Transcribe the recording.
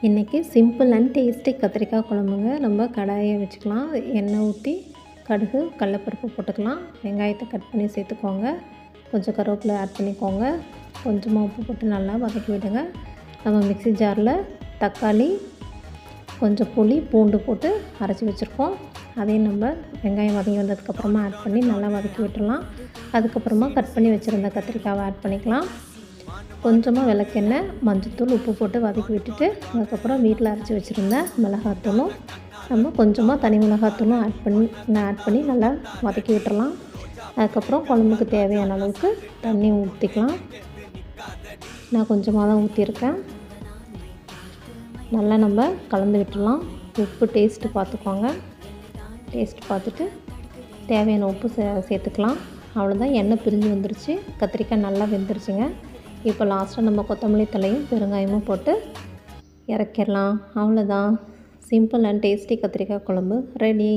இன்றைக்கி simple and tasty கத்திரிக்காய் குழம்புங்க. நம்ம கடாயை வச்சுக்கலாம். எண்ணெய் ஊற்றி கடுகு கடலப்பருப்பு போட்டுக்கலாம். வெங்காயத்தை கட் பண்ணி சேர்த்துக்கோங்க. கொஞ்சம் கருவேப்பிலை ஆட் பண்ணிக்கோங்க. கொஞ்சமாக உப்பு போட்டு நல்லா வதக்கி விடுங்க. நம்ம மிக்ஸி ஜாரில் தக்காளி, கொஞ்சம் புளி, பூண்டு போட்டு அரைச்சி வச்சுருக்கோம். அதையும் நம்ம வெங்காயம் வதங்கி வந்ததுக்கப்புறமா ஆட் பண்ணி நல்லா வதக்கி விட்டுடலாம். அதுக்கப்புறமா கட் பண்ணி வச்சுருந்த கத்திரிக்காவை ஆட் பண்ணிக்கலாம். கொஞ்சமாக விளக்கெண்ணெய், மஞ்சள்தூள், உப்பு போட்டு வதக்கி விட்டுட்டு அதுக்கப்புறம் வீட்டில் அரைச்சி வச்சுருந்த மிளகாத்தூளும் நம்ம கொஞ்சமாக தனி மிளகாத்தூளும் ஆட் பண்ணி நல்லா வதக்கி விட்டுறலாம். அதுக்கப்புறம் குழம்புக்கு தேவையான அளவுக்கு தண்ணி ஊற்றிக்கலாம். நான் கொஞ்சமாக தான் ஊற்றிருக்கேன். நல்லா நம்ம கலந்து விட்டுடலாம். உப்பு டேஸ்ட்டு பார்த்துக்கோங்க. டேஸ்ட் பார்த்துட்டு தேவையான உப்பு சேர்த்துக்கலாம். அவ்வளோதான், எண்ணெய் பிரிஞ்சு வந்துருச்சு. கத்திரிக்காய் நல்லா வெந்துருச்சுங்க. இப்போ லாஸ்ட்டாக நம்ம கொத்தமல்லி தழையும் பெருங்காயமும் போட்டு இறக்கிடலாம். அவ்வளோதான், சிம்பிள் அண்ட் டேஸ்டி கத்திரிக்காய் குழம்பு ரெடி.